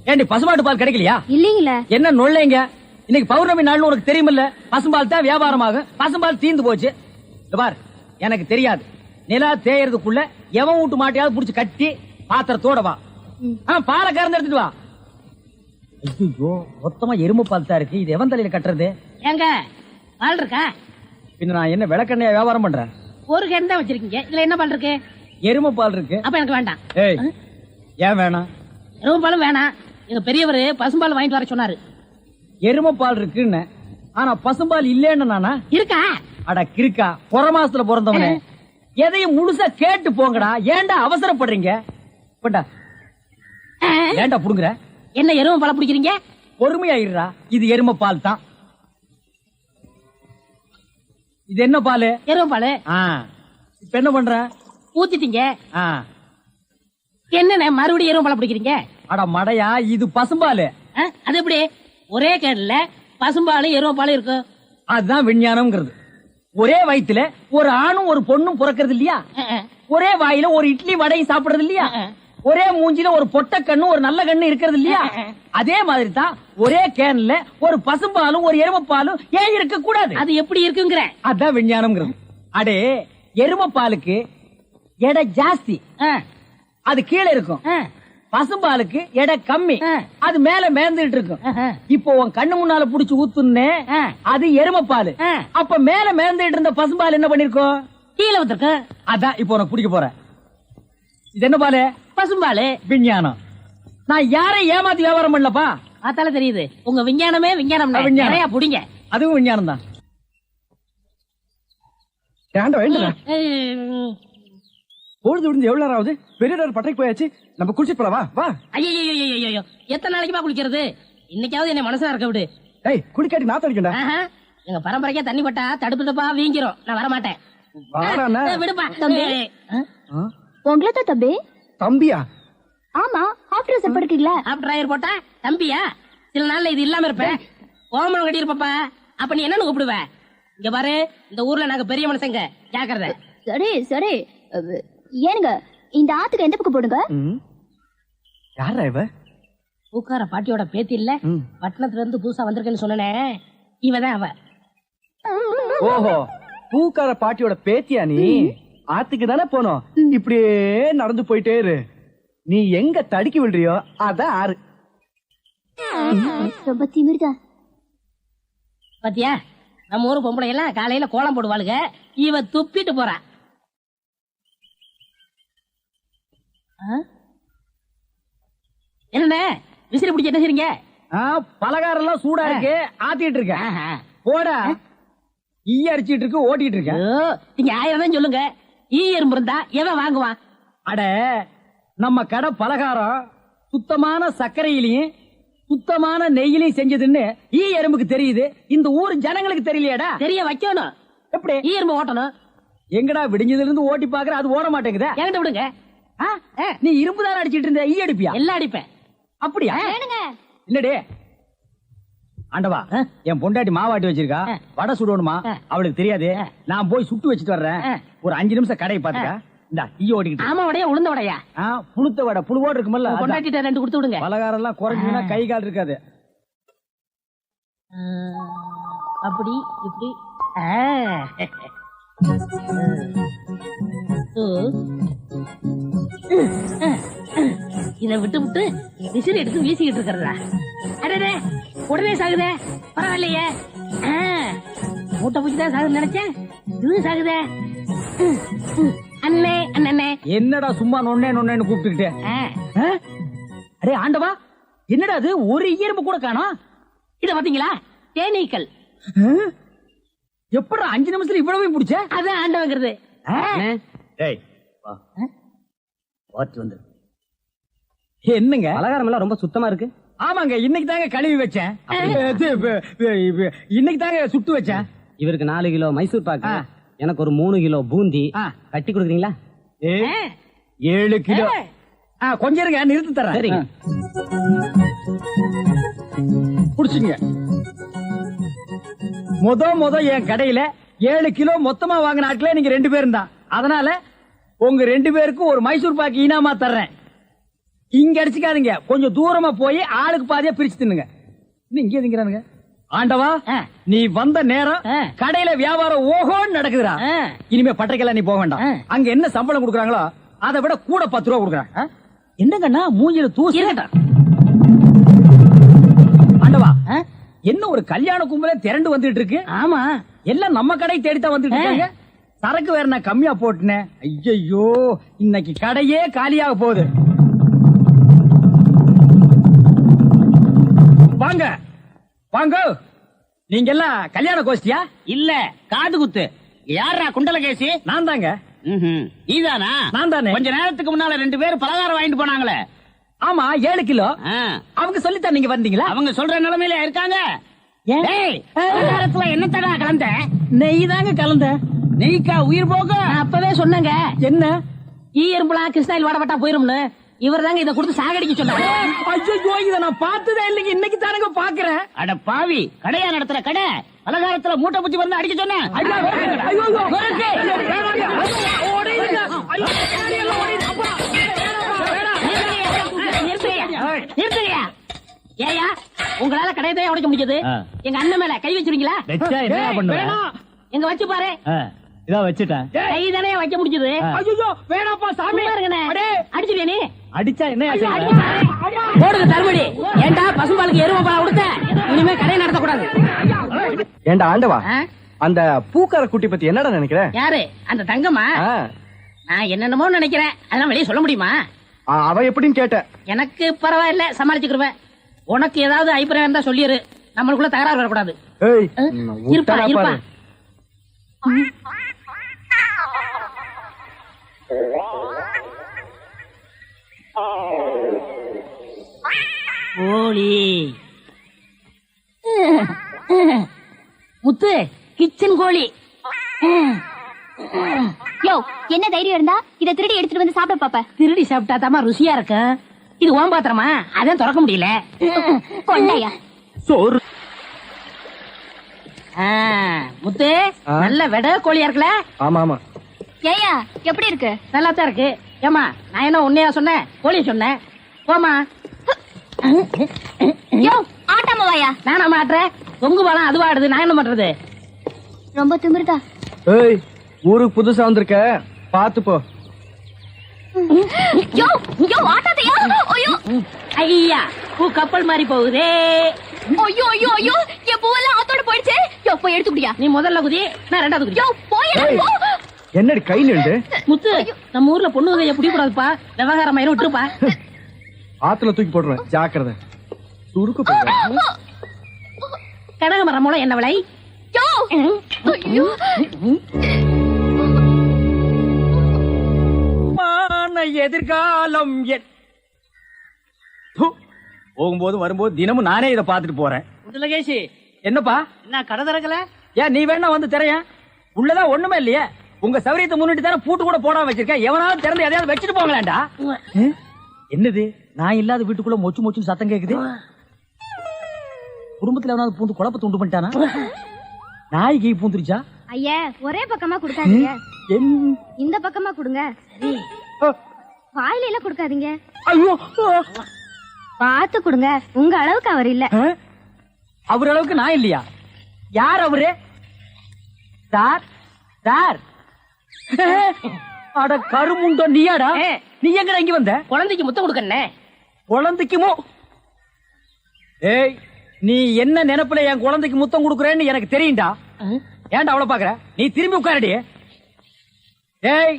ஏண்டி பசுமாட்டு பால் கிடைக்கலையா? இல்லீங்களே. என்ன நொல்லைங்க? இன்னைக்கு பௌர்ணமி நாள்னு உனக்கு தெரியுமில்ல? பசும்பால் தான் வியாபாரமாகும். பசும்பால் தீந்து போச்சு. பார், எனக்கு தெரியாது. நிலா தேயறதுக்குள்ள எவன் வீட்டு மாட்டையாவது புடிச்சு கட்டி பாத்திரத்தோட வா. பாலை கறந்து எடுத்துட்டு வா. ஐயோ, மொத்தமா எருமை பால் தான் இருக்கு. இது எவன் தலையில கட்டுறது? ஏங்க பால் இருக்கா? பின்ன நான் என்ன விளக்கெண்ணையா வியாபாரம் பண்றேன்? ஒரு கேன் தான் வச்சிருக்கீங்க. இதுல என்ன பால் இருக்கு? எருமை பால் இருக்கு. அப்ப எனக்கு வேண்டாம். ஏய், ஏன் வேணாம்? எருமை பாலும் வேணாம். எங்க பெரியவர் பசும்பால் வாங்கிட்டு வர சொன்னாரு. எருமை பால் இருக்குன்னு, ஆனா பசும்பால் இல்லன்னு நானா? இருக்கா? அட கிறுக்கா, புற மாசத்துல பிறந்தவனே, எதையும் முழுசா கேட்டு போங்கடா. ஏன்டா அவசரப்படுறீங்க? போட்டா ஏன்டா புடுங்குற? என்ன எருமை பால் பிடிக்கிறீங்க? பொறுமையாயிடுறா. இது எருமை பால் தான். இது என்ன பால்? எருமை பால். இப்ப என்ன பண்ற? ஊத்திட்டீங்க. ஆ. என்னண்ணே மறுபடியும் எருமை பால் பிடிக்கிறீங்க? அட மடையா, இது பசும்பால். அது எப்படி ஒரே கேன்ல பசும்பாலும் எருமை பாலும் இருக்கு? அதுதான் விஞ்ஞானம்ங்கிறது. ஒரே வயித்துல ஒரு ஆணும் ஒரு பொண்ணும் பிறக்கிறது இல்லையா? ஒரே வாயில ஒரு இட்லி வடையும் சாப்பிடுறது இல்லையா? ஒரே மூஞ்சில ஒரு பொட்ட கண்ணு ஒரு நல்ல கண்ணு இருக்கிறது இல்லையா? அதே மாதிரி தான் ஒரே கேன்ல ஒரு பசும்பாலும் ஒரு எருமை பாலும் ஏன் இருக்க கூடாது? அது எப்படி இருக்குங்கிற? அதான் விஞ்ஞானம்ங்கிறது. அடே, எருமை பாலுக்கு எடை ஜாஸ்தி, அது கீழே இருக்கும். பசும்பாலுக்கு எடை கம்மி, அது மேல மேந்துட்டு இருக்கும். இப்போ உன் கண்ணு முன்னால புடிச்சு ஊத்துனே, அது எருமை பால். அப்ப மேல மேந்துட்டு இருந்த பசும்பால் என்ன பண்ணிருக்கோம்? கீழே வந்துருக்கு. அதான் இப்போ உனக்கு குடிக்க போறேன். இது என்ன பாலு? பசும்பாலு. விஞ்ஞானம். நான் யாரையும் ஏமாத்தி வியாபாரம் பண்ணலப்பா. அதால தெரியுது உங்க விஞ்ஞானமே விஞ்ஞானம். நிறைய புடிங்க. அதுவும் விஞ்ஞானம் தான். பொழுது விடுந்து எவ்வளவு நேரம் ஆகுது? பெரிய பட்டைக்கு போயாச்சு. நம்ம குளிச்சிட்டு போலாம். வா. ஐயோ, எத்தனை நாளைக்குமா குளிக்கிறது? இன்னைக்காவது என்ன மனசா இருக்க விடு. ஏய், குளிக்காட்டி நான் தடிக்கண்டா. எங்க பரம்பரைக்கே தண்ணி பட்டா தடுப்பு தப்பா வீங்கிரும். நான் வர மாட்டேன். விடுப்பா தம்பி. உங்களை தான் தம்பி. தம்பியா? ஆமா, ஹாஃப் ட்ரெஸ் போட்டுக்கீங்களா? ஹாஃப் டிரைவர் போட்டா தம்பியா? சில நாள்ல இது இல்லாம இருப்பேன். ஓமனம் கட்டி இருப்பப்பா. அப்ப நீ என்னன்னு கூப்பிடுவ? இங்க பாரு, இந்த ஊர்ல நாங்க பெரிய மனுஷங்க, ஜாக்கிரதை. சரி சரி. ஏனுங்க, இந்த ஆத்துக்கு எந்த பக்கம் போடுங்க? யாரா இவ? பூக்கார பாட்டியோட பேத்தி இல்ல, பட்டணத்துல இருந்து புதுசா வந்திருக்கேன்னு சொன்னனே, இவதான் அவ. ஓஹோ, பூக்கார பாட்டியோட பேத்தியா நீ? ஆத்துக்கு தானே போனோம். இப்படியே நடந்து போயிட்டே இரு. நீ எங்க தடுக்கி விடுறியோ அதான் ஆறு. ரொம்ப திமிர்தா. பாத்தியா, நம்ம ஊரு பொம்பளை எல்லாம் காலையில கோலம் போடுவாளுங்க. இவ துப்பிட்டு போறா. என்னண்ணே விசிறி பிடிச்சி என்ன செய்றீங்க? பலகாரம் எல்லாம் சூடா இருக்கு, ஆத்திட்டு இருக்கேன். போடா, ஈ அரிச்சிட்டு இருக்கு, ஓட்டிட்டு இருக்கேன். நீங்க 1000 தான் சொல்லுங்க. ஈ எறும்பு இருந்தா எவன் வாங்குவான்? அட, நம்ம கடை பலகாரம் சுத்தமான சர்க்கரையிலையும் சுத்தமான நெய்யிலையும் செஞ்சதுன்னு ஈ எறும்புக்கு தெரியுது. இந்த ஊர் ஜனங்களுக்கு தெரியலையாடா? தெரிய வைக்கணும். எப்படி? ஈ எறும்பு ஓட்டணும். எங்கடா விடிஞ்சதுல இருந்து ஓட்டி பாக்குற, அது ஓட மாட்டேங்குதா? என்கிட்ட விடுங்க. நீ இரும்பு தானே அடிச்சிட்டு இருந்த, ஈ அடிப்பியா? எல்லாம் அடிப்பேன். அப்படியா? இல்லடே ஆண்டவா, என் பொண்டாட்டி மாவாட்டி வச்சிருக்கா, வடை சுடணுமா? அவளுக்கு தெரியாது. நான் போய் சுட்டு வச்சுட்டு வர்றேன். ஒரு 5 நிமிஷம் கடையை பாத்துக்க. இந்த ஈ ஓடிக்கிட்டு. ஆமா, வடையா உளுந்த வடையா? புளுத்த வடை, புழுவோடு இருக்குமல்ல. பொண்டாட்டிட்ட 2 கொடுத்து விடுங்க. பலகாரம் எல்லாம் குறைஞ்சுன்னா கை கால் இருக்காது. அப்படி இப்படி. இத விட்டு விட்டு விசிறி எடுத்து வீசிக்கிட்டு இருக்கிறதா? அடடே, உடனே சாகுதே. பரவாயில்லையே, மூட்டை பூச்சிதான் சாகுது நினைச்சேன். இது சாகுதே. அண்ணே அண்ணே, என்னடா சும்மா நொண்ணே நொண்ணேன்னு கூப்பிட்டுக்கிட்டே? அடே ஆண்டவா, என்னடா அது? ஒரு ஈரம்பு கூட காணோம். இத பாத்தீங்களா? தேனீக்கள். எப்படா 5 நிமிஷத்துல இவ்வளவு பிடிச்ச? அதான் ஆண்டவங்கிறது. என்னங்க பலகாரம் எல்லாம் ரொம்ப சுத்தமா இருக்கு. ஆமாங்க, இன்னைக்கு தாங்க கழுவி வச்சேன். இன்னைக்கு தாங்க சுட்டு வச்சேன். இவருக்கு 4 கிலோ மைசூர் பாக்கு, எனக்கு ஒரு 3 கிலோ பூந்தி கட்டி கொடுக்குறீங்களா? 7 கிலோ. கொஞ்சம் இருங்க, நிறுத்தி தரேன். சரிங்க. புடிச்சுங்க. முத என் கடையில 7 கிலோ மொத்தமா வாங்கின ஆட்களே நீங்க 2 பேரும் தான். அதனால உங்க 2 பேருக்கும் ஒரு மைசூர் பாக்கு இனாமா தர்றேன். இங்க அடிச்சுக்காதீங்க, கொஞ்சம் தூரமா போய் ஆளுக்கு பாதியா பிரிச்சு தின்னுங்க. இன்னும் இங்கே திங்கிறானுங்க. ஆண்டவா, நீ வந்த நேரம் கடையில வியாபாரம் ஓஹோன்னு நடக்குதுடா. இனிமே பட்டறைக்கெல்லாம் நீ போக வேண்டாம். அங்க என்ன சம்பளம் கொடுக்குறாங்களோ அதை விட கூட 10 ரூபா கொடுக்குறாங்க. என்னங்கண்ணா மூஞ்சில தூசி. ஆண்டவா, என்ன ஒரு கல்யாண கும்பலே திரண்டு வந்துட்டு இருக்கு. ஆமா, எல்லாம் நம்ம கடை தேடித்தான் வந்துட்டு இருக்காங்க. சரக்கு வேற நான் கம்மியா போட்டுனேன். ஐயோ, இன்னைக்கு கடையே காலியாக போகுது. வாங்க வாங்க, நீங்க எல்லாம் கல்யாண கோஷ்டியா? இல்ல காது குத்து. யாரா குண்டலகேசி? நான் தாங்க. நீதானா? நான் தானே. கொஞ்ச நேரத்துக்கு முன்னால 2 பேர் பலகாரம் வாங்கிட்டு போனாங்களே. ஆமா, 7 கிலோ. அவங்க சொல்லித்தான் நீங்க வந்தீங்களா? அவங்க சொல்ற நிலைமையில இருக்காங்க. பலகாரத்துல என்ன தடா கலந்த? நெய் தாங்க கலந்த. நெய்க்கா உயிர் போக? அப்பவே சொன்னங்க. என்ன எறும்புலாம் கிருஷ்ணாயில் வாடப்பட்டா போயிரும்னு. இவர் தாங்க இதை கொடுத்து சாகடிக்க சொன்னாரு. ஐயோ, இத நான் பார்த்ததே இல்லைங்க, இன்னைக்கு தானங்க பாக்குறேன். அட பாவி, கடையா நடத்துற கடை, பலகாரத்துல மூட்டை பூச்சி வந்து அடிக்க சொன்ன. ஏயா, உங்களால கடையதான் உடைக்க முடிஞ்சது. எங்க அண்ணன் மேல கை வச்சிருக்கீங்களா? எங்க வச்சு பாரு. இதான் வச்சுட்டேன். கை தானே வைக்க முடிஞ்சது. ஐயோ, வேணாப்பா சாமி. அடிச்சுவியா நீ? அடிச்சா என்ன? போடுங்க தள்ளுபடி. ஏண்டா பசும்பாலுக்கு எருமை பால் கொடுத்த? இனிமே கடையை நடத்தக்கூடாது. ஏண்டா ஆண்டவா, அந்த பூக்கார குட்டி பத்தி என்னடா நினைக்கிற? யாரு அந்த தங்கம்மா? நான் என்னென்னமோ நினைக்கிறேன், அதெல்லாம் வெளியே சொல்ல முடியுமா? அவ எப்படின்னு கேட்ட. எனக்கு பரவாயில்ல, சமாளிச்சுக்கிருவேன். உனக்கு ஏதாவது அபிப்பிராயம் இருந்தா சொல்லிரு, நம்மளுக்குள்ள தகராறு வரக்கூடாது. இருப்பா இருப்பா. கோழி முத்து, கிச்சன் கோழி. யோ, என்ன தைரியம் இருந்தா இத திருடி எடுத்துட்டு வந்து சாப்பிட பாப்ப? திருடி சாப்பிட்டா தாமா ருசியா இருக்கும். இது ஓம் பாத்திரமா, அதான் திறக்க முடியல. கொண்டையா சோறு. முத்து, நல்ல வெட கோழியா இருக்குல்ல? ஆமா ஆமா. ஏயா, எப்படி இருக்கு? நல்லா தான் இருக்கு. ஏமா, நான் என்ன உன்னையா சொன்னேன்? கோழிய சொன்னேன். போமா. யோ, ஆட்டாம வாயா. நானா மாட்டுறேன்? தொங்கு பாலம் அதுவா ஆடுது, நான் என்ன பண்றது? ரொம்ப திமிருதா. ஏய், ஊருக்கு புதுசா வந்திருக்க, பாத்து போ. யோ யோ, ஆட்டாதையா. ஐயோ ஐயா, பூ கப்பல் மாதிரி போகுதே. ஐயோ ஐயோ ஐயோ, என் பூவெல்லாம் ஆத்தோட போயிடுச்சு. யோ, போய் எடுத்துக்கிட்டியா? நீ முதல்ல குதி, நான் ரெண்டாவது குதி. யோ, போய் என்னடி கை நின்று? முத்து, நம்ம ஊர்ல பொண்ணு வகைய பிடிக்கூடாதுப்பா. விவகாரம் ஆயிரம் விட்டுருப்பா. ஆத்துல தூக்கி போடுறேன், ஜாக்கிரதை. சுருக்கு போடுறேன். கனகமரம் மூலம் என்ன விலை? யோ, ஐயோ. எதிர்காலம் போகும்போது வரும்போது தினமும் நானே இதை பாத்துட்டு போறேன். குண்டலகேசி, என்னப்பா? என்ன கடை திறக்கல? ஏன் நீ வேணா வந்து திரையன்? உள்ளதான் ஒண்ணுமே இல்லையே. உங்க சௌரியத்தை முன்னிட்டு தானே பூட்டு கூட போடாம வச்சிருக்கேன். எவனாவது திறந்து எதையாவது வச்சுட்டு போங்களேன்டா. என்னது, நான் இல்லாத வீட்டுக்குள்ள மொச்சு மொச்சு சத்தம் கேக்குது. குடும்பத்துல எவனாவது பூந்து குழப்பத்தை உண்டு பண்ணிட்டானா? நாய்க்கு பூந்துருச்சா? ஐயா, ஒரே பக்கமா கொடுக்காதீங்க, என்- இந்த பக்கமா கொடுங்க. வாயில எல்லாம் கொடுக்காதீங்க, ஐயோ, பார்த்து கொடுங்க. உங்க அளவுக்கு அவர் இல்ல. அவர் அளவுக்கு நான் இல்லையா? யார் அவரு? Sir sir. அட கருமுண்டோ, நீயாடா? நீ எங்கடா இங்க வந்த? குழந்தைக்கு முத்தம் கொடுக்கண்ணே. குழந்தைக்குமோ? ஏய், நீ என்ன நினைப்புல என் குழந்தைக்கு முத்தம் கொடுக்கறேன்னு எனக்கு தெரியும்டா. ஏன்டா அவ்வளவு பாக்குற? நீ திரும்பி உட்காரடி. ஏய்,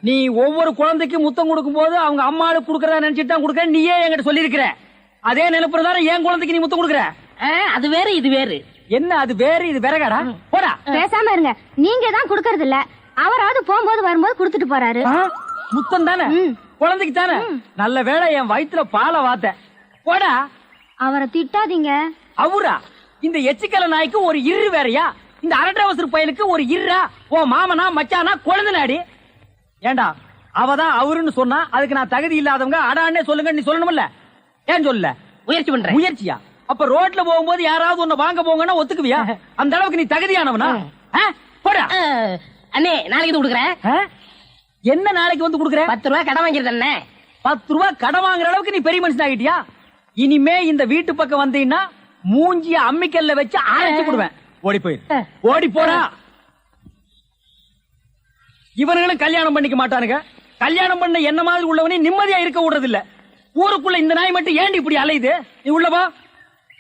நீ ஒவ்வொரு குழந்தைக்கு முத்தம் கொடுக்கும் போது அவங்க அம்மாளுக்கு கொடுக்கறதா நினைச்சிட்டு தான் கொடுக்கற. நீயே என்கிட்ட சொல்லி இருக்கிற. அதே நினைப்புறதான என் குழந்தைக்கு நீ முத்தம் கொடுக்கற. அது வேற இது வேறு. என்ன அது வேறு இது விறகாடா? போடா. பேசாம இருங்க. நீங்க தான் கொடுக்கறது இல்ல, அவராவது போகும்போது வரும்போது கொடுத்துட்டு போறாரு. முத்தம் தானே குழந்தைக்கு தானே? நல்ல வேளை என் வயிற்றுல பாலை வாத்த. போடா. அவரை திட்டாதீங்க. அவரா? இந்த எச்சிக்கல நாய்க்கு ஒரு இரு வேறையா? இந்த அரட்டவசர் பயலுக்கு ஒரு இருரா? ஓ மாமனா மச்சானா குழந்தை நாடி. ஏண்டா, அவதான் அவருன்னு சொன்னா அதுக்கு நான் தகுதி இல்லாதவங்க அடான்னே சொல்லுங்க நீ சொல்லணும்ல? ஏன் சொல்ல? முயற்சி பண்றேன். முயற்சியா? அப்ப ரோட்ல போகும்போது யாராவது உன்னை வாங்க போங்கன்னா ஒத்துக்குவியா? அந்த அளவுக்கு நீ தகுதியானவனா? போடா. அண்ணே, நாளைக்கு இது கொடுக்குறேன். என்ன நாளைக்கு வந்து கொடுக்குற? 10 ரூபாய் கடன் வாங்கிருந்தே. 10 ரூபாய் கடன் வாங்குற அளவுக்கு நீ பெரிய மனுஷன் ஆகிட்டியா? இனிமே இந்த வீட்டு பக்கம் வந்தீங்கன்னா மூஞ்சிய அம்மிக்கல்ல வச்சு அரைச்சு விடுவேன். ஓடி போயிரு, ஓடி போறா. இவனுங்களும் கல்யாணம் பண்ணிக்க மாட்டானுங்க. கல்யாணம் பண்ண என்ன மாதிரி உள்ளவனே நிம்மதியா இருக்க விடுறது இல்ல. ஊருக்குள்ள இந்த நாய் மட்டும் ஏண்டி இப்படி அலையுது? நீ உள்ளவா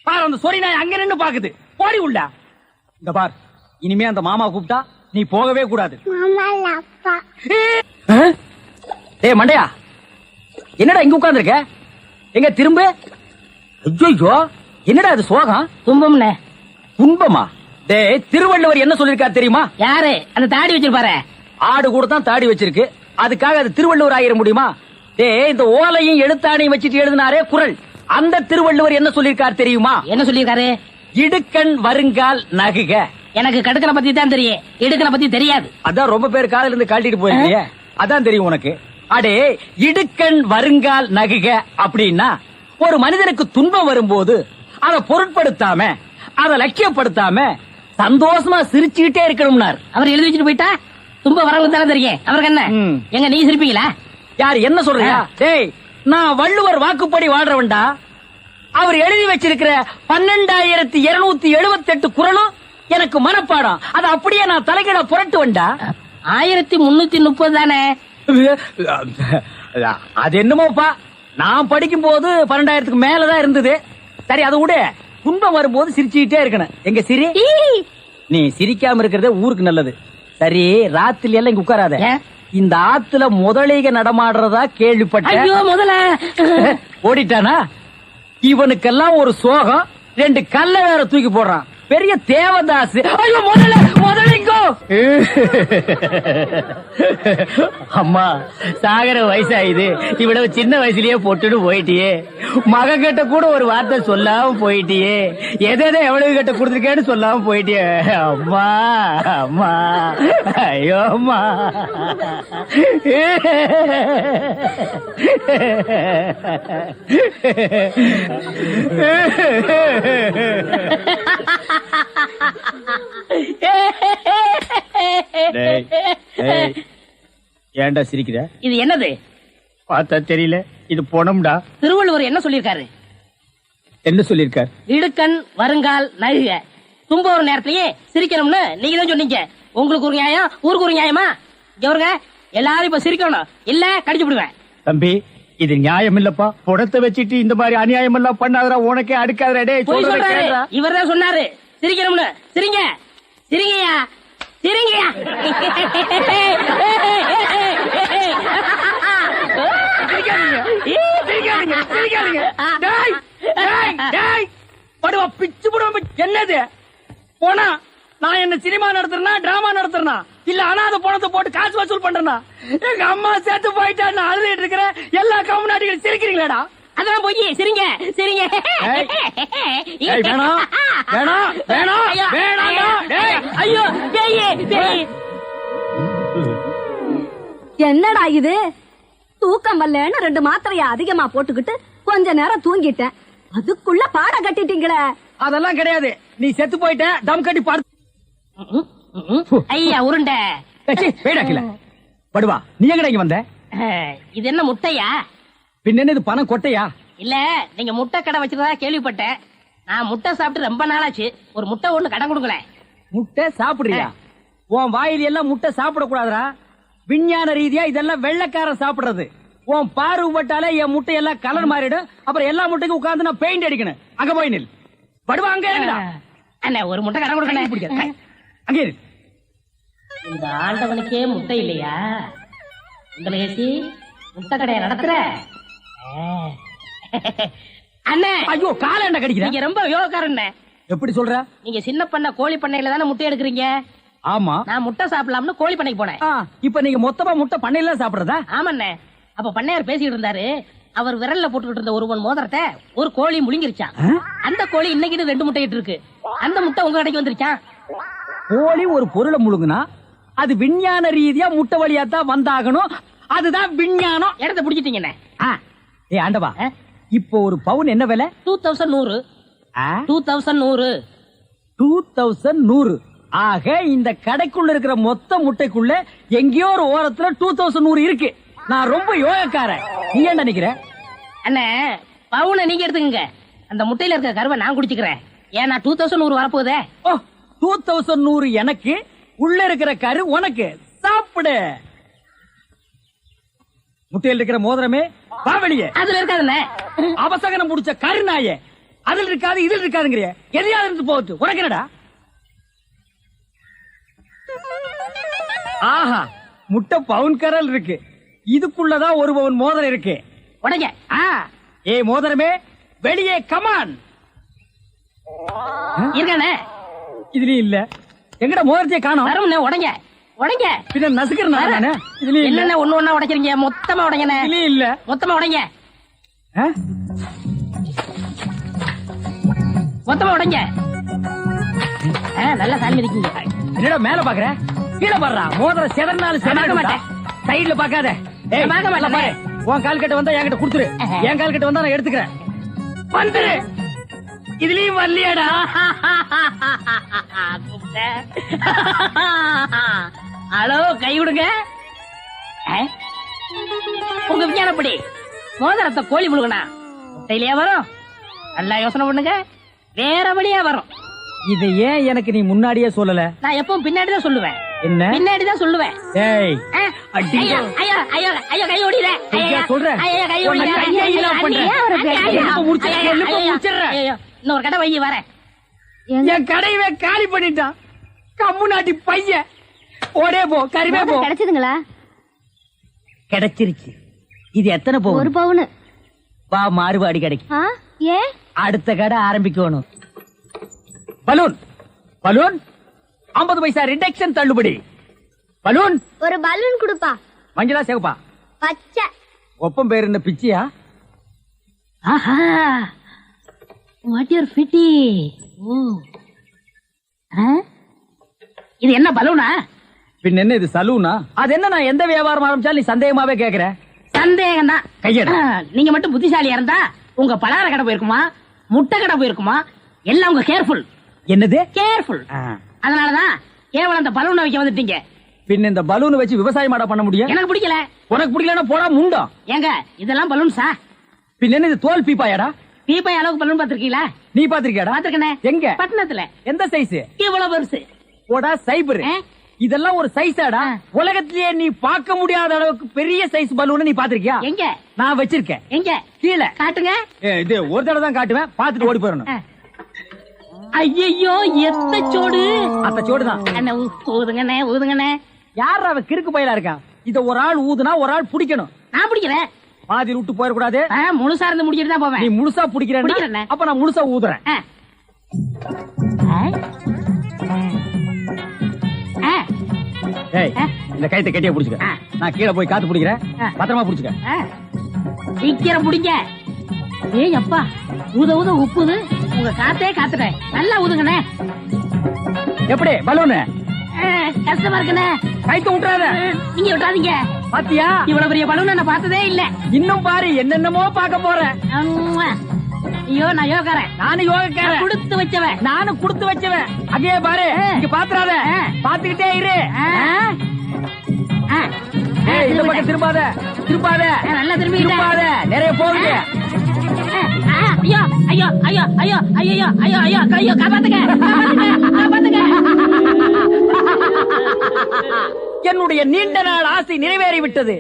பாரு, அந்த சொறி நாய் அங்க நின்னு பாக்குது. போடி உள்ள. இந்த பார், இனிமே அந்த மாமா கூப்பிட்டா நீ போகவே கூடாது. டேய் மண்டையா, என்னடா இங்க உட்கார்ந்திருக்க? எங்க திரும்ப? ஐயோ, என்னடா அது சோகம்? துன்பம்னே. துன்பமா? டேய், திருவள்ளுவர் என்ன சொல்லிருக்காரு தெரியுமா? யாரு அந்த தாடி வச்சிருப்பாரு? ஆடு கூட தான் தாடி வச்சிருக்கு, அதுக்காக அது திருவள்ளுவர் ஆயிர முடியுமா? டேய், இந்த ஓலையும் எழுத்தாணையும் வச்சிட்டு எழுதினாரே குறள், அந்த திருவள்ளுவர் என்ன சொல்லிருக்காரு தெரியுமா? என்ன சொல்லிருக்காரு? இடுக்கண் வருங்கால் நகுக. எனக்கு கடுக்கனை பத்தி தான் தெரியும், இடுக்கனை பத்தி தெரியாது. அதான் ரொம்ப பேர் காதுல இருந்து கழட்டிட்டு போயிருக்கீங்க, அதான் தெரியும் உனக்கு. அடே, இடுக்கண் வருங்கால் நகுக அப்படின்னா ஒரு மனிதனுக்கு துன்பம் வரும்போது அதை பொருட்படுத்தாம, அதை லட்சியப்படுத்தாம சந்தோஷமா சிரிச்சுக்கிட்டே இருக்கணும்னார். அவர் எழுதி வச்சுட்டு போயிட்டா துன்பம் வரவங்க தானே தெரியும். அவருக்கு என்ன? எங்க நீ சிரிப்பீங்களா? யார் என்ன சொல்றியா? டேய், நான் வள்ளுவர் வாக்குப்படி வாழ்றவன்டா. அவர் எழுதி வச்சிருக்கிற 12,278 குறளும் எனக்கு மனப்பாடம். அது அப்படியே நான் தலைகீழ புரட்டுவன்டா. 1330 தானே? அது என்னமோப்பா, நான் படிக்கும் போது 12,000க்கு மேலதான் இருந்தது. சரி, அதை விட துன்பம் வரும்போது சிரிச்சுக்கிட்டே இருக்கணும். எங்க சிரி, நீ சிரிக்காம இருக்கிறதே ஊருக்கு நல்லது. சரி, ராத்திரி எல்லாம் இங்க உட்காராத. இந்த ஆத்துல முதலைக நடமாடுறதா கேள்விப்பட்டேன். ஐயோ, முதல்ல ஓடிட்டானா? இவனுக்கெல்லாம் ஒரு சோகம், 2 கல்ல வேற தூக்கி போடுறான். பெரிய தேவதாஸ். ஐயோ, முதலிங்கோ. அம்மா, சாகர வயசாயுது, இவ்வளவு சின்ன வயசுலயே போட்டுட்டு போயிட்டியே. மகன் கிட்ட கூட ஒரு வார்த்தை சொல்லாம போயிட்டியே. எதை எவ்வளவு கிட்ட கொடுத்துருக்கேன்னு சொல்லாம போயிட்டியே. அம்மா, அம்மா, ஐயோ அம்மா. ஏன்டா சிரிக்கிற? இது என்னது? பார்த்தா தெரியல, இது பொணம்டா. திருவள்ளுவர் என்ன சொல்லிருக்காரு? என்ன சொல்லிருக்காரு? இடுக்கண் வருங்கால் நகுக. துன்ப ஒரு நேரத்திலேயே சிரிக்கணும்னு நீங்க தான் சொன்னீங்க. உங்களுக்கு ஒரு நியாயம், ஊருக்கு ஒரு நியாயமா? இவருங்க எல்லாரும் இப்ப சிரிக்கணும், இல்ல கடிச்சு விடுவேன். தம்பி, இது நியாயம் இல்லப்பா. புடத்தை வச்சிட்டு இந்த மாதிரி அநியாயம் எல்லாம் பண்ணாதடா, உனக்கே அடுக்காதடா. இவர் தான் சொன்னாரு சிரிக்கணும்னு. சிரிங்க, சிரிங்கயா, சிரிங்கயா. பிச்சு போடுவோம். என்னது போனா? நான் என்ன சினிமா நடத்துறேனா, டிராமா நடத்துறேனா, இல்ல அனாதை பணத்தை போட்டு காசு வசூல் பண்றேனா? எங்க அம்மா சேர்த்து போயிட்டா நான் அழுதுட்டு இருக்கிறேன். எல்லா கம்முனாட்டிகளும் சிரிக்கிறீங்களாடா? அதான் போய் சிரிங்க, சிரிங்க. வேணாம், வேணாம், வேணாம், வேணாம். ஐயோ, பேயே, பேய். என்னடா இது? தூக்கம் வரலன்னு 2 மாத்திரைய அதிகமா போட்டுக்கிட்டு கொஞ்ச நேரம் தூங்கிட்டேன். அதுக்குள்ள பாட கட்டிட்டீங்களே. அதெல்லாம் கிடையாது, நீ செத்து போயிட்ட. தம் கட்டி பாடு. ஐயா உருண்டை. வேடாக்கல படுவா. நீ எங்கடா இங்க வந்த? இது என்ன முட்டையா? பின்ன என்ன இது பணம் கொட்டையா? இல்ல, நீங்க முட்டை கடை வச்சிருந்தா கேள்விப்பட்டேன். நான் முட்டை சாப்பிட்டு ரொம்ப நாளாச்சு. ஒரு முட்டை ஒண்ணு கடன் கொடுங்களேன். முட்டை சாப்பிடுறியா? உன் வாயில் எல்லாம் முட்டை சாப்பிட கூடாதுடா. விஞ்ஞான ரீதியா இதெல்லாம் வெள்ளைக்காரன் சாப்பிடுறது. உன் பார்வை பட்டாலே என் முட்டை எல்லாம் கலர் மாறிடும். அப்புறம் எல்லா முட்டைக்கும் உட்கார்ந்து நான் பெயிண்ட் அடிக்கணும். அங்க போய் நில். படுவா, அங்க இருடா. அண்ணே, ஒரு முட்டை கடன் கொடுக்கணும். அங்க இரு. இந்த ஆண்டவனுக்கே முட்டை இல்லையா? உங்களை ஏசி முட்டை கடையை நடத்துற அண்ணே. ஐயோ, காலேண்டா கடிக்கிற. நீங்க ரொம்ப யோகக்காரன். எப்படி சொல்ற? நீங்க சின்ன பண்ண கோழி பண்ணையில தானே முட்டை எடுக்கிறீங்க? ஆமா. நான் முட்டை சாப்பிடலாம்னு கோழி பண்ணைக்கு போனேன். இப்ப நீங்க மொத்தமா முட்டை பண்ணையில சாப்பிடுறதா? ஆமாண்ணே. அப்ப பண்ணையார் பேசிட்டு இருந்தாரு. அவர் விரல்ல போட்டுக்கிட்டு இருந்த ஒருவன் மோதிரத்தை ஒரு கோழி முழுங்கிருச்சான். அந்த கோழி இன்னைக்கு 2 முட்டை இட்டு இருக்கு. அந்த முட்டை உங்க கடைக்கு வந்துருச்சான். கோழி ஒரு பொருளை முழுங்குனா அது விஞ்ஞான ரீதியா முட்டை வழியா தான் வந்தாகணும். அதுதான் விஞ்ஞானம். இடத்த பிடிச்சிட்டீங்கண்ணே. ஏ ஆண்டவா, இப்போ ஒரு பவுன் என்ன விலை? 2100. 2100. 2100. ஆக இந்த கடைக்குள்ள இருக்கிற மொத்த முட்டைக்குள்ள எங்கேயோ ஒரு ஓரத்துல 2100 இருக்கு. நான் ரொம்ப யோகக்காரன். நீ ஏன் நினைக்கிற? அண்ணே பவுனை நீங்க எடுத்துக்கங்க, அந்த முட்டையில இருக்க கருவை நான் குடிச்சுக்கிறேன். ஏன்னா 2100 வரப்போகுதே. ஓ 2100 எனக்கு, உள்ள இருக்கிற கரு உனக்கு. சாப்பிடு. முட்டையில் இருக்கிற மோதிரமே பாவலியே. அதுல இருக்காதுண்ணே. அவசகனம் முடிச்ச கருநாயே, அதுல இருக்காது இதுல இருக்காதுங்கிறிய. எதையாவது இருந்து போகுது உனக்கு என்னடா? ஆஹா, முட்டை பவுன் கரல் இருக்கு. இதுக்குள்ளதான் 1 பவுன் மோதிரம் இருக்கு. உடைங்க. ஏ மோதிரமே வெளியே கமான். இருக்கானே இதுலயும் இல்ல. எங்கட மோதிரத்தையே காணோம். வரும்ண்ணே. உடைங்க உடைங்க. பின்ன நசுக்கிறேன் நானு. இதுலயும் இல்ல. என்னென்ன ஒண்ணு ஒண்ணா உடைக்கிறீங்க? மொத்தமா உடைங்கண்ணே. இதுலயும் இல்ல. மொத்தமா உடைங்க. ஆ? மொத்தமா உடைங்க. நல்லா சாமி இருக்கீங்க. என்னடா மேல பாக்குற? கீழே பாடுறா. மோதிரம் செதறனாலும் பார்க்க செதற மாட்டேன். சைடுல பாக்காத. ஏய், பார்க்க மாட்டேன். பாரு. உன் கால் கட்ட வந்தா என்கிட்ட கொடுத்துரு. என் கால் கட்ட வந்தா நான் எடுத்துக்கிறேன். வந்துரு. இதுலயும் வரலையாடா? ஹலோ, கை விடுங்க. உங்க விஞ்ஞானப்படி மோதிரத்தை கோழி முழுகனா முட்டையிலேயே வரும். நல்லா யோசனை பண்ணுங்க, வேற வழியா வரும். இது ஏன் எனக்கு நீ முன்னாடியே சொல்லல? நான் எப்பவும் பின்னாடிதான் சொல்லுவேன். என்ன? பின்னாடிதான் சொல்லுவேன். ஏய், ஐயோ ஐயோ ஐயோ ஐயோ, கை ஓடிற. ஐயா சொல்றேன். ஐயோ, கை உன்னை ஓடிற. கையை இல்லாம பண்றேன். எலும்பை முடிச்சிடுறேன். எலும்பை முடிச்சிடுறேன். இன்னொரு கடை வையி வரேன். என் கடையவே காலி பண்ணிட்டான். கம்மு நாட்டி பையன். ஓடே போ, கறிவே போ. கிடைச்சதுங்களா? கிடைச்சிருச்சு. இது எத்தனை பவுன்? 1 பவுன். வா, மாறுபாடி கிடைக்கும். ஏன்? அடுத்த கடை ஆரம்பிக்கணும். பலூன் பலூன் 50 பைசா ரிடக்ஷன் தள்ளுபடி. பலூன் ஒரு பலூன் கொடுப்பா. மஞ்சளா சேவப்பா? பச்சை. ஒப்பம் பேர் என்ன பிச்சியா? ஆஹா, வாட் யூர் ஃபிட்டி. இது என்ன பலூனா? பின் என்ன இது சலூனா? அது என்ன, நான் எந்த வியாபாரம் ஆரம்பிச்சாலும் நீ சந்தேகமாவே கேக்குற. சந்தேகம் தான். கையெடு. நீங்க மட்டும் புத்திசாலியா இருந்தா உங்க பலகார கடை போயிருக்குமா, முட்டை கடை போயிருக்குமா, எல்லாம் உங்க கேர்ஃபுல். என்னது கேர்ஃபுல்? அதனாலதான் கேவலம் அந்த பலூனை வைக்க வந்துட்டீங்க. பின் இந்த பலூன் வச்சு விவசாயம் பண்ண முடியும்? எனக்கு பிடிக்கல. உனக்கு பிடிக்கலன்னா போடா முண்டம். ஏங்க இதெல்லாம் பலூன்ஸா? பின் என்ன இது தோல் பீப்பாயாடா? பீப்பாய் அளவுக்கு பலூன் பாத்திருக்கீங்களா? நீ பாத்திருக்கியாடா? பாத்திருக்கனே. எங்க? பட்டணத்துல. எந்த சைஸ்? இவ்வளவு பெருசு. போடா சைபர். இதெல்லாம் ஒரு சைஸாடா? உலகத்திலேயே நீ பார்க்க முடியாத அளவுக்கு பெரிய சைஸ் பலூன் நீ பாத்திருக்கியா? எங்க? நான் வச்சிருக்கேன். எங்க? கீழே காட்டுங்க. இது ஒரு தடவை தான் காட்டுவேன், பாத்துட்டு ஓடி போயிடணும். ஐயோ, எத்த சோடு. அந்த சோடுதான். அண்ணே ஊதுங்கண்ணே, ஊதுங்கண்ணே. யார் அவ கிறுக்கு பயிலா இருக்கான்? இத ஒரு ஆள் ஊதுனா ஒரு ஆள் பிடிக்கணும். நான் பிடிக்கிறேன். பாதி விட்டு போயிடக்கூடாது. முழுசா இருந்து முடிச்சிட்டு தான் நீ போவேன். முழுசா பிடிக்கிறேன்னா பிடிக்கிறேண்ணே. அப்ப நான் முழுசா ஊதுறேன். ஏய், இந்த கைத்தை கட்டியா புடிச்சுக்க. நான் கீழே போய் காத்து பிடிக்கிறேன். பத்திரமா புடிச்சுக்க. சீக்கிரம் பிடிங்க. ஏய் அப்பா, ஊத ஊத உப்புது. உங்க காத்தே காத்துட்டேன். நல்லா ஊதுங்கண்ணே. எப்படி பலூனு? கஷ்டமா இருக்குண்ணே. கைத்த விட்டுறாத. நீங்க விட்டாதீங்க. பாத்தியா, இவ்வளவு பெரிய பலூன் நான் பார்த்ததே இல்ல. இன்னும் பாரு, என்னென்னமோ பார்க்க போறேன். ஐயோ, நான் யோகாரன். நானும் யோகக்காரன். கொடுத்து வச்சவன். நானும் கொடுத்து வச்சவன். அங்கேயே பாரு, இங்க பாத்துறாத. பாத்துக்கிட்டே இரு. ஏய், இந்த பக்கம் திரும்பாத, திரும்பாத. நல்லா திரும்பி திரும்பாத, நிறைய போகுது. ஐயோ ஐயோ ஐயோ ஐயோ ஐயோ ஐயோ ஐயோ ஐயோ, காப்பாத்துங்க, காப்பாத்துங்க. என்னுடைய நீண்ட நாள் ஆசை நிறைவேறிவிட்டது.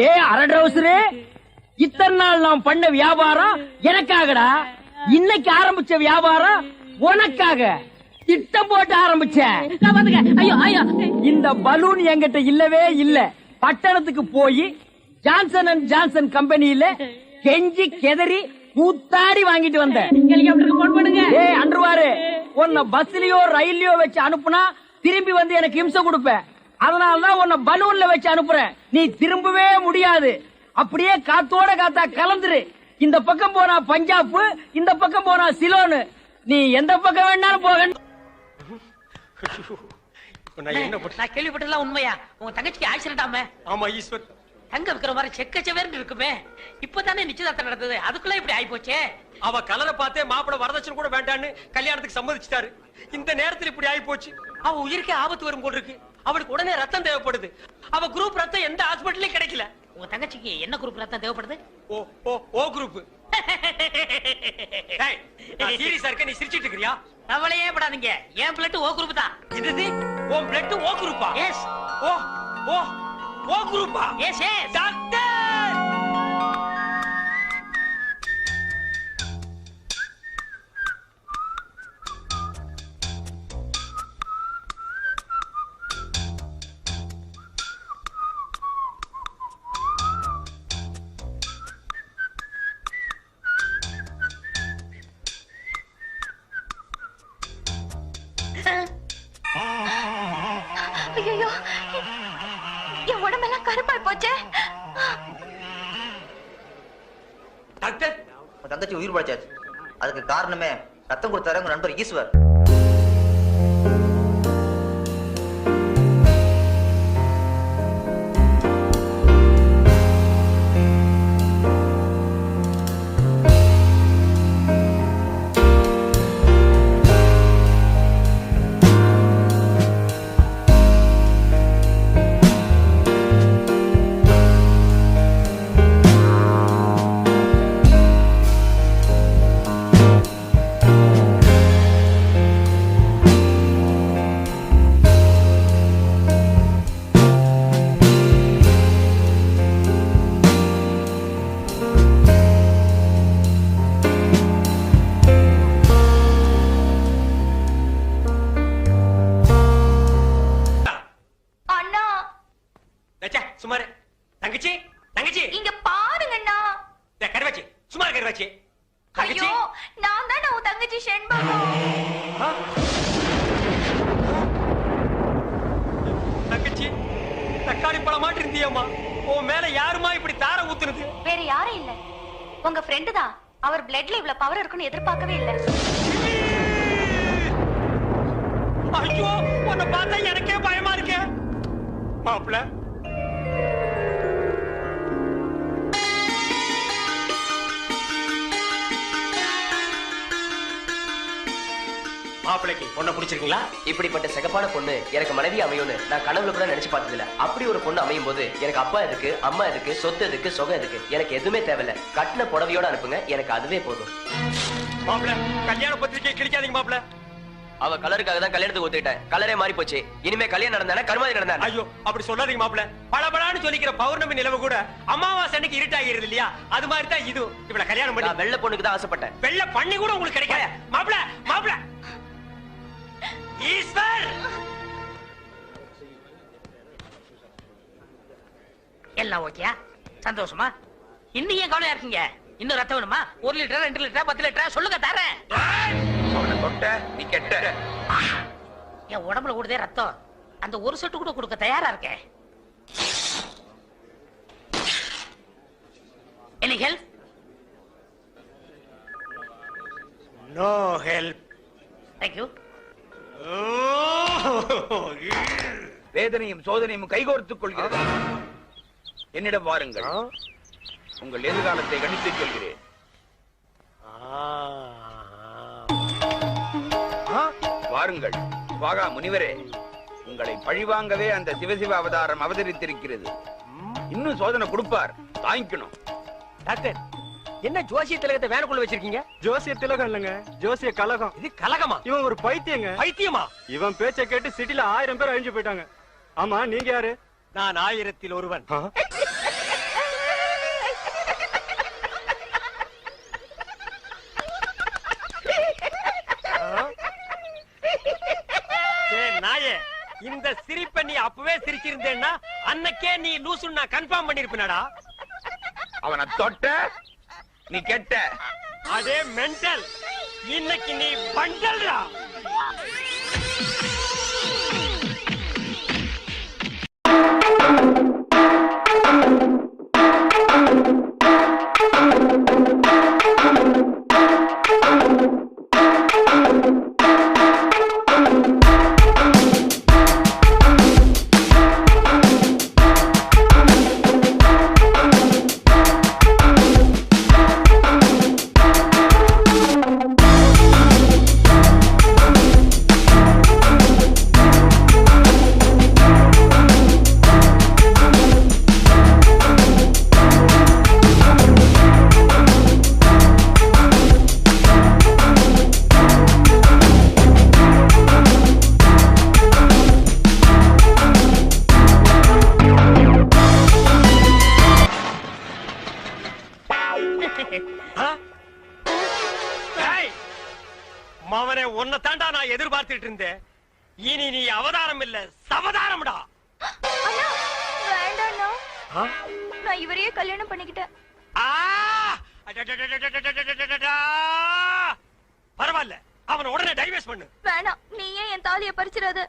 ஏ அரட்ரவுசரே, இத்தனை நாள் நாம் பண்ண வியாபாரம் எனக்காகடா. இன்னைக்கு ஆரம்பிச்ச வியாபாரம் உனக்காக. திட்டம் போட்டு ஆரம்பிச்சேன். காப்பாத்துங்க. ஐயோ ஐயோ. இந்த பலூன் என்கிட்ட இல்லவே இல்ல. பட்டணத்துக்கு போய் ஜான்சன் அண்ட் ஜான்சன் கம்பெனியில கெஞ்சி கெதறி கூத்தாடி வாங்கிட்டு வந்தேன். ஹெலிகாப்டருக்கு போன் பண்ணுங்க. ஏய் அன்றுவாரு, உன்னை பஸ்லயோ ரயில்லயோ வச்சு அனுப்புனா திரும்பி வந்து எனக்கு இம்சை கொடுப்பேன். அதனாலதான் உன்னை பலூன்ல வச்சு அனுப்புறேன். நீ திரும்பவே முடியாது. அப்படியே காத்தோட காத்தா கலந்துரு. இந்த பக்கம் போனா பஞ்சாப், இந்த பக்கம் போனா சிலோனு. நீ எந்த பக்கம் வேணாலும் போக. நான் கேள்விப்பட்டதெல்லாம் உண்மையா? உங்க தங்கச்சிக்கு ஆக்சிடென்ட் ஆமே? ஆமா ஈஸ்வர். தங்க விக்கிற மாதிரி செக்கச்சவேர்னு இருக்குமே. இப்பதானே நிச்சயதார்த்தம் நடந்தது, அதுக்குள்ள இப்படி ஆயி போச்சே. அவ கலரை பார்த்தே மாப்பிள வரதட்சணை கூட வேண்டான்னு கல்யாணத்துக்கு சம்மதிச்சிட்டாரு. இந்த நேரத்துல இப்படி ஆயி போச்சு. அவ உயிருக்கே ஆபத்து வரும் போல் இருக்கு. அவளுக்கு உடனே ரத்தம் தேவைப்படுது. அவ குரூப் ரத்தம் எந்த ஹாஸ்பிட்டல்லயும் கிடைக்கல. உங்க தங்கச்சிக்கு என்ன குரூப் ரத்தம் தேவைப்படுது? ஓ ஓ ஓ குரூப். டேய் நான் சீரியஸா இருக்க, நீ சிரிச்சிட்டு இருக்கறியா? கவலையே படாதீங்க, என் பிளட் ஓ குரூப் தான். இது உன் பிளட் ஓ குரூப்பா? எஸ் ஓ ஓ ஓ குரூப்பா? S S. டாக்டர் ஐயோ, என் உடம்பெல்லாம் கருப்பாய் போச்சே. டாக்டர் உன் தங்கச்சி உயிர் பழைச்சாச்சு. அதுக்கு காரணமே ரத்தம் கொடுத்தாரு உங்க நண்பர் ஈஸ்வர். அண்ணா தச்சா சுமார். தங்கச்சி தங்கச்சி இங்க பாருங்கண்ணா. கருவாச்சி சுமார் கருவாச்சி. தங்கச்சி ஐயோ, நான் தான் உன் தங்கச்சி செண்பகம். தங்கச்சி தக்காளி பழமாட்டு இருந்தியம்மா. உன் மேல யாருமா இப்படி தார ஊத்துறது? வேற யாரும் இல்ல, உங்க ஃப்ரெண்டு தான். அவர் பிளட்ல இவ்வளவு பவர் இருக்குன்னு எதிர்பார்க்கவே இல்ல. ஐயோ உன்னை பார்த்தா எனக்கே பயமா இருக்கு. மாப்பிள்ள மாப்பிளைக்கு பொண்ணை பிடிச்சிருக்கீங்களா? இப்படிப்பட்ட சிகப்பான பொண்ணு எனக்கு மனைவி அமையும்னு நான் கனவுல கூட நினைச்சு பார்த்ததில்ல. அப்படி ஒரு பொண்ணு அமையும் போது எனக்கு அப்பா எதுக்கு, அம்மா எதுக்கு, சொத்து எதுக்கு, சொகம் எதுக்கு, எனக்கு எதுவுமே தேவையில்ல. கட்டின புடவையோட அனுப்புங்க, எனக்கு அதுவே போதும். மாப்பிள்ள கல்யாண பத்திரிக்கை கிழிக்காதீங்க மாப்பிள்ள. அவ கலருக்காக தான் கல்யாணத்துக்கு ஒத்துக்கிட்டேன். கலரே மாறி போச்சு. இனிமே கல்யாணம் நடந்தானே கருமாதி நடந்தானே. ஐயோ அப்படி சொல்லாதீங்க மாப்பிள்ள. பளபளன்னு சொல்லிக்கிற பௌர்ணமி நிலவு கூட அமாவாசை அன்னைக்கு இருட்டாகிறது இல்லையா? அது மாதிரி தான் இது. இவள கல்யாணம் பண்ணி நான் வெள்ளை பொண்ணுக்கு தான் ஆசைப்பட்டேன். வெள்ள பண்ணி கூட உங்களுக்கு கிடைக்காத. மாப்பிள்ள மாப்பிள்ள ஈஸ்வர் எல்லாம் ஓகேயா? சந்தோஷமா? இன்னும் ஏன் கவலையா இருக்கீங்க? இன்னும் ரத்தம் வேணுமா? 1 லிட்டர் 2 லிட்டர் 10 லிட்டர் சொல்லுங்க தரேன். அவனை தொட்ட நீ கெட்ட. என் உடம்புல கூடதே ரத்தம். அந்த ஒரு சொட்டு கூட கொடுக்க தயாரா இருக்கேன். Any help? No help. Thank you. வேதனையும் சோதனையும் கைகோர்த்துக் கொள்கிறது. என்னிடம் வாருங்கள், உங்கள் எதிர்காலத்தை கணித்துச் சொல்கிறேன். வாருங்கள் வாகா முனிவரே, உங்களை பழிவாங்கவே அந்த சிவசிவ அவதாரம் அவதரித்திருக்கிறது. இன்னும் சோதனை கொடுப்பார், தாங்கிக்கணும். டாக்டர் என்ன ஜோசிய திலகத்தை வேனுக்குள்ள வச்சிருக்கீங்க? ஜோசிய திலகம் இல்லங்க, ஜோசிய கலகம். இது கலகமா? இவன் ஒரு பைத்தியங்க. பைத்தியமா? இவன் பேச்சை கேட்டு சிட்டில 1000 பேர் அழிஞ்சு போயிட்டாங்க. ஆமா, நீங்க யாரு? நான் 1000ல் ஒருவன். நாயே, இந்த சிரிப்பை நீ அப்பவே சிரிச்சிருந்தேன்னா அன்னைக்கே நீ லூசுன்னு நான் கன்ஃபார்ம் பண்ணிருப்பேனடா. அவனை தொட்ட நீ கெட்ட. அதே மென்டல். இன்னைக்கு நீ பண்டல்டா. மாமனே உன்னை தாண்டா நான் எதிர்பார்த்துட்டு இருந்தேன். இனி நீ அவதாரம் இல்ல சவதாரம்டா. அண்ணா வேண்டாண்ணா, நான் இவரையே கல்யாணம் பண்ணிக்கிட்டேன். பரவாயில்ல, அவனை உடனே டைவர்ஸ் பண்ணு. வேணாம், நீ ஏன் என் தாலியை பறிச்சிடாத.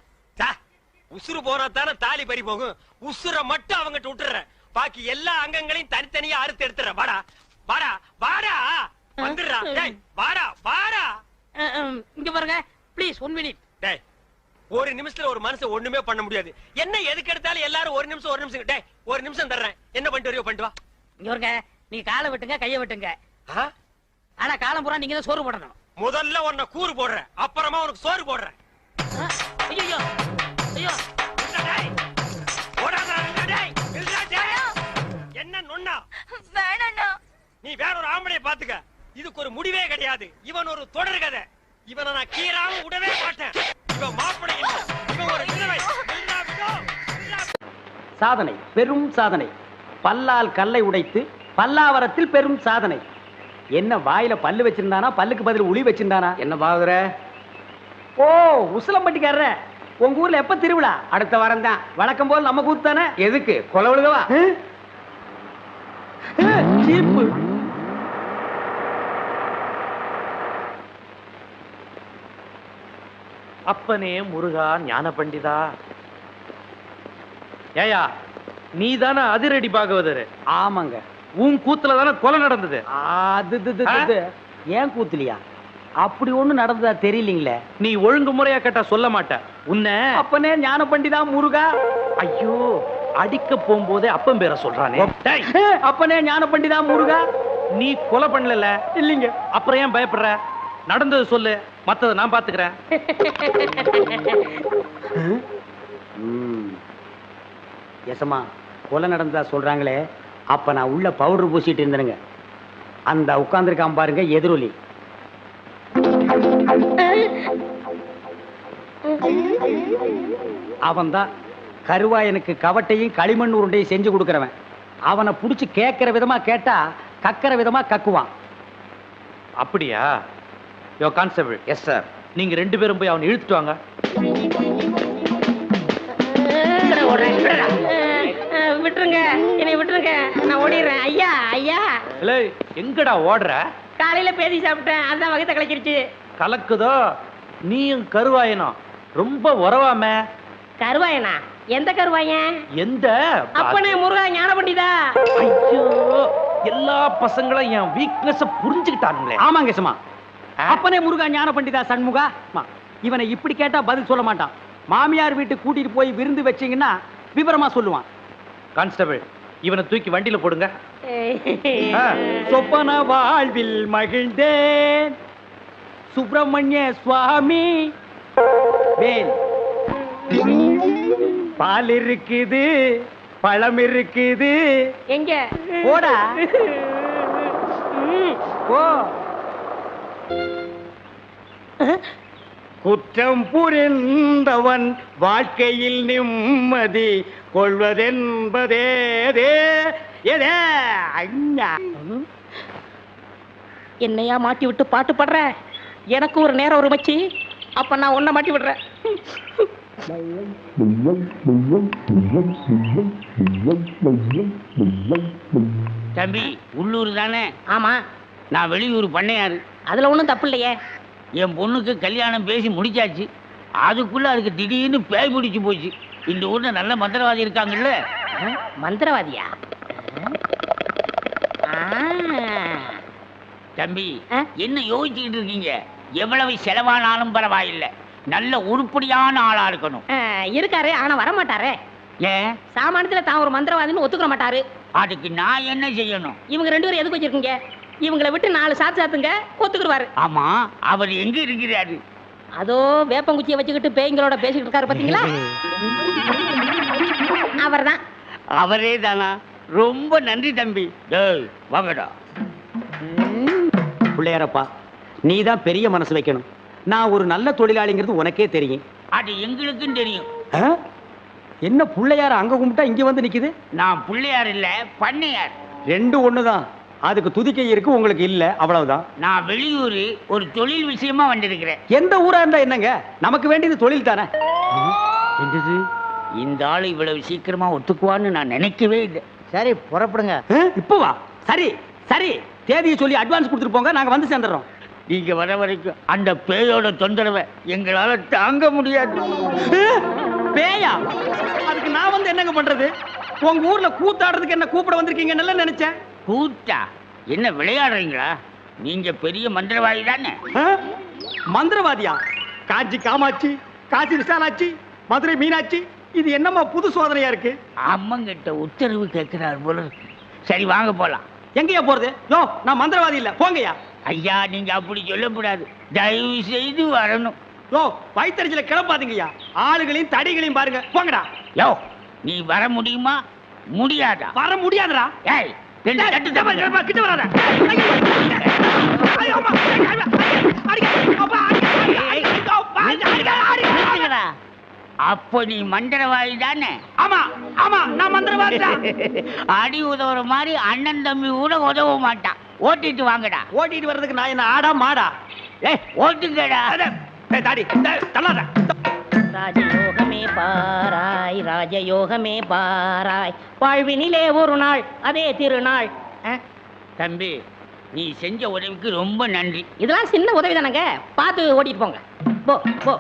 உசுறு போனா தானே தாலி பறி போகும். உசுர மட்டும் அவங்கிட்ட விட்டுற, பாக்கி எல்லா அங்கங்களையும் தனித்தனியா அறுத்து எடுத்துற. வாடா வாடா வாடா வந்துடுறா. டேய் வாடா வாடா. இங்க பாருங்க ப்ளீஸ் 1 மினிட். டேய் ஒரு நிமிஷத்துல ஒரு மனுஷன் ஒண்ணுமே பண்ண முடியாது. என்ன எதுக்கு எடுத்தாலும் எல்லாரும் ஒரு நிமிஷம். டேய் ஒரு நிமிஷம் தர்றேன், என்ன பண்ணிட்டு வரையோ பண்ணிட்டு வா. இங்க பாருங்க, நீங்க காலை வெட்டுங்க கைய வெட்டுங்க. ஆனா காலம் பூரா நீங்க தான் சோறு போடணும். முதல்ல உன்னை கூறு போடுறேன், அப்புறமா உனக்கு சோறு போடுறேன். ஐயோ ஐயோ என்ன நொண்ணா? வேணாண்ணா. நீ வேற ஒரு ஆம்பளைய பாத்துக்க. இதுக்கு ஒரு முடிவே கிடையாது. இவன் ஒரு தொடர் கதை. இவனை நான் கீராம விடவே மாட்டேன். இவன் மாப்பிள்ளை இல்ல, இவன் ஒரு விதவை. சாதனை, பெரும் சாதனை. பல்லால் கல்லை உடைத்து பல்லாவரத்தில் பெரும் சாதனை. என்ன வாயில பல்லு வச்சிருந்தானா, பல்லுக்கு பதில் உளி வச்சிருந்தானா? என்ன பாக்குற? ஓ உசிலம்பட்டிக்காரர, உங்க ஊர்ல எப்ப திருவிழா? அடுத்த வாரம் தான். வழக்கம் போல் நம்ம கூத்து தானே. எதுக்கு கொலை விழுகவா? சீப்பு. அப்பனே முருகா ஞான பண்டிதா. ஏயா நீ தானே அதிரடி பாகவதர்? ஆமாங்க. உன் கூத்துல தானே கொலை நடந்தது. அது ஏன் கூத்துலியா? அப்படி ஒண்ணு நடந்ததா தெரியலீங்களே. நீ ஒழுங்கு முறையா கேட்டா சொல்ல மாட்ட. உன்னை அப்பனே ஞான பண்டிதா முருகா. ஐயோ அடிக்க போகும்போதே அப்பன் பேரை சொல்றானே. அப்பனே ஞான பண்டிதா முருகா. நீ கொலை பண்ணல இல்லீங்க, அப்புறம் ஏன் பயப்படுற? நடந்தது சொல்லு, மத்தத நான் பாத்துக்கிறேன். எசமா கொலை நடந்ததா சொல்றாங்களே, அப்ப நான் உள்ள பவுடர் பூசிட்டு இருந்தேனுங்க. அந்த உட்கார்ந்துருக்கான் பாருங்க எதிரொலி. அவன்தான் கருவாயனுக்கு கவட்டையும் களிமண் உருண்டையும் செஞ்சு கொடுக்கறவன். அவனை புடிச்சு கேட்கிற விதமா கேட்டா கக்கிற விதமா கக்குவான். அப்படியா? யோ கான்ஸ்டபிள். Yes sir. நீங்க 2 பேரும் போய் அவனை இழுத்துட்டு வாங்க. விட்டுருங்க, என்னை விட்டுருங்க, நான் ஓடிடுறேன். ஐயா ஐயா. இல்ல எங்கடா ஓடுற? காலையில பேதி சாப்பிட்டேன், அதான் வகத்தை கலக்கிருச்சு. கலக்குதோ? நீயும் கருவாயனும் ரொம்ப உறவாம. கருவாயனா? எந்த கருவாயன்? எந்த? அப்பனே முருகா ஞான பண்டிதா. ஐயோ எல்லா பசங்களும் என் வீக்னஸ் புரிஞ்சுக்கிட்டானுங்களே. ஆமாங்க சும்மா. அப்பனே முருகா ஞான பண்டிதா சண்முகா. இவனை இப்படி கேட்டா பதில் சொல்ல மாட்டான். மாமியார் வீட்டுக்கு கூட்டிட்டு போய் விருந்து வச்சீங்கன்னா விவரமா சொல்லுவான். கான்ஸ்டபிள் இவனை தூக்கி வண்டியில போடுங்க. சொப்பன வாழ்வில் மகிழ்ந்தேன் சுப்பிரமணிய சுவாமி. வேல் பால் இருக்குது, பழம் இருக்குது. எங்க போடா போ. குற்றம் புரிந்தவன் வாழ்க்கையில் நிம்மதி கொள்வதென்பதே. என்னையா மாட்டி விட்டு பாட்டு பாடுற? எனக்கு ஒரு நேரம் ஒரு மச்சி, அப்ப நான் உன்னை மாட்டி விடுறேன். தம்பி உள்ளூர் தானே? ஆமா. நான் வெளியூர் பண்ணையாரு. அதுல ஒண்ணும் தப்பு இல்லையே. என் பொண்ணுக்கு கல்யாணம் பேசி முடிச்சாச்சு. அதுக்குள்ள அதுக்கு திடீர்னு பேய் பிடிச்சு போச்சு. இந்த ஊர்ல நல்ல மந்திரவாதி இருக்காங்கல்ல. மந்திரவாதியா? தம்பி என்ன யோசிச்சுக்கிட்டு இருக்கீங்க? எவ்வளவு செலவானாலும் பரவாயில்லை, நல்ல உருப்படியான ஆளா இருக்கணும். இருக்காரு, ஆனா வர மாட்டாரே. ஏன்? சாமானியத்துல தான் ஒரு மந்திரவாதின்னு ஒத்துக்கிற மாட்டாரு. அதுக்கு நான் என்ன செய்யணும்? இவங்க 2 பேரும் எதுக்கு வச்சிருக்கீங்க? இவங்களை விட்டு 4 சாத்துங்க, ஒத்துக்குருவாரு. ஆமா, அவர் எங்க இருக்கிறாரு? அதோ வேப்பங்குச்சியை வச்சுக்கிட்டு பேய்களோட பேசிக்கிட்டு இருக்காரு பாத்தீங்களா? அவர்தான். அவரே தானா? ரொம்ப நன்றி தம்பி. வாங்கடா. பிள்ளையாரப்பா, நீ தான் பெரிய மனசு வைக்கணும். நான் ஒரு நல்ல தொழிலாளிங்கிறது உனக்கே தெரியும். அது எங்களுக்கும் தெரியும். என்ன பிள்ளையார அங்க கும்பிட்டா இங்க வந்து நிக்குது? நான் பிள்ளையார் இல்ல, பண்ணையார். 2 ஒண்ணுதான். அதுக்கு துதிக்கை இருக்கு, உங்களுக்கு இல்ல, அவ்வளவுதான். நான் வெளியூர் ஒரு தொழில் விஷயமா வந்திருக்கிறேன். எந்த ஊரா இருந்தா என்னங்க, நமக்கு வேண்டியது தொழில் தானே. என்னது, இந்த ஆளு இவ்வளவு சீக்கிரமா ஒத்துக்குவான்னு நான் நினைக்கவே இல்லை. சரி புறப்படுங்க. இப்போ வா. சரி சரி, தேதியை சொல்லி அட்வான்ஸ் கொடுத்துட்டு போங்க, நாங்க வந்து சேர்ந்துடுறோம். நீங்க வர வரைக்கும் அந்த பேயோட தொந்தரவை எங்களால தாங்க முடியாது. பேயா? அதுக்கு நான் வந்து என்னங்க பண்றது? உங்க ஊர்ல கூத்தாடுறதுக்கு என்ன கூப்பிட வந்திருக்கீங்கன்னு நினைச்சேன். கூத்தா? என்ன விளையாடுறீங்களா? நீங்க பெரிய மந்திரவாதி தானே? மந்திரவாதியா? காஞ்சி காமாட்சி, காசி விசாலாட்சி, மதுரை மீனாட்சி, இது என்னமா புது சோதனையா இருக்கு? அம்மங்கிட்ட உத்தரவு கேட்கிறார் போல. சரி வாங்க போலாம். எங்கயா போறது? யோ, நான் மந்திரவாதி இல்ல, போங்கயா. ஐயா நீங்க அப்படி சொல்லக்கூடாது, தயவு செய்து வரணும். யோ, வயிற்றுல கிளப்பாதீங்கய்யா, ஆளுகளையும் தடிகளையும் பாருங்க, போங்கடா. யோ, நீ வர முடியுமா முடியாதா? வர முடியாதுடா. ஏய், ரெண்டு தட்டு தப்பு. கிட்ட வராத. நிறுத்துங்கடா. அப்போ நீ மந்திரவாதி தானே? ஆமா ஆமா, நான் மந்திரவாதி தான். அடி உதவுற மாதிரி அண்ணன் தம்பி கூட உதவ மாட்டான். ஓட்டிட்டு வாங்கடா. ஓட்டிட்டு வர்றதுக்கு நான் என்ன ஆடா மாடா? ஏய் ஓட்டுங்கடா. தாடி தள்ளாத. ராஜயோகமே பாராய், ராஜயோகமே பாராய், வாழ்வினிலே ஒரு நாள் அதே திருநாள். தம்பி, நீ செஞ்ச உதவிக்கு ரொம்ப நன்றி. இதெல்லாம் சின்ன உதவி தானங்க, பார்த்து ஓட்டிட்டு போங்க. போ போ.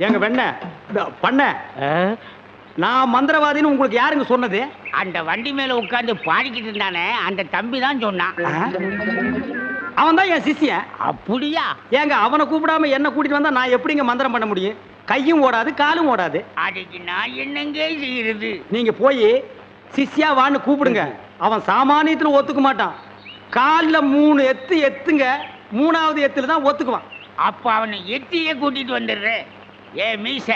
எங்க வெண்ண பண்ண, நான் மந்திரவாதின்னு உங்களுக்கு யாருங்க சொன்னது? அந்த வண்டி மேல உட்கார்ந்து பாடிக்கிட்டு இருந்தானே, அந்த தம்பி தான் சொன்னான். அவன் தான் என் சிஷ்யன். அப்படியா? ஏங்க, அவனை கூப்பிடாம என்ன கூட்டிட்டு வந்தா நான் எப்படிங்க மந்திரம் பண்ண முடியும்? கையும் ஓடாது, காலும் ஓடாது. அதுக்கு நான் என்னங்க செய்யறது? நீங்க போய் சிஷ்யா வான்னு கூப்பிடுங்க. அவன் சாமானியத்துல ஒத்துக்க மாட்டான். கால்ல 3 எத்து எத்துங்க, 3வது எத்துல தான் ஒத்துக்குவான். அப்ப அவனை எட்டியே கூட்டிட்டு வந்துடுறேன். ஏ மீச,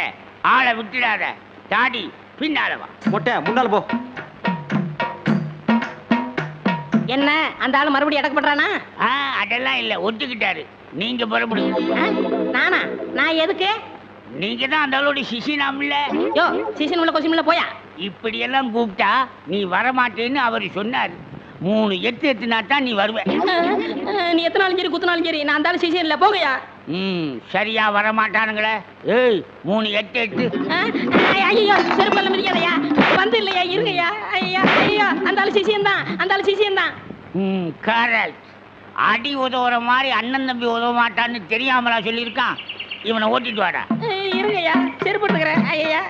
ஆளை விட்டுடாத. தாடி பின்னால வா. மொட்டை முன்னால போ. என்ன அந்த ஆளு மறுபடியும் அடக்கப்படுறானா? அதெல்லாம் இல்ல, ஒத்துக்கிட்டாரு. நீங்க புறப்படுங்க. நானா? நான் எதுக்கு? நீங்க தான் அந்த ஆளோட சிசினாம்ல. யோ, சிசின் உள்ள கொஸ்டின் உள்ள போயா. இப்படி எல்லாம் கூப்பிட்டா நீ வரமாட்டேன்னு அவர் சொன்னார். 3 எத்து எத்துனா தான் நீ வருவ. நீ எத்தனாலும் சரி குத்தினாலும் சரி, நான் அந்த ஆளு சிசின் இல்ல, போங்கயா. சரியா வரமாட்டானுங்களே. ஏய், 3 எட்டு எட்டு. ஐயோ, செருப்பல்ல மிதிக்காதயா, வந்து இல்லையா, இருங்கய்யா. ஐயா ஐயா, அந்த ஆளு சிசியன் தான், அந்த ஆளு சிசியன் தான். கரெக்ட். அடி உதவுற மாதிரி அண்ணன் தம்பி உதவ மாட்டான்னு தெரியாமலா சொல்லியிருக்கான். இவனை ஓட்டிட்டு வாடா. இருங்கய்யா, செருப்பு எடுத்துக்கிறேன். ஐயா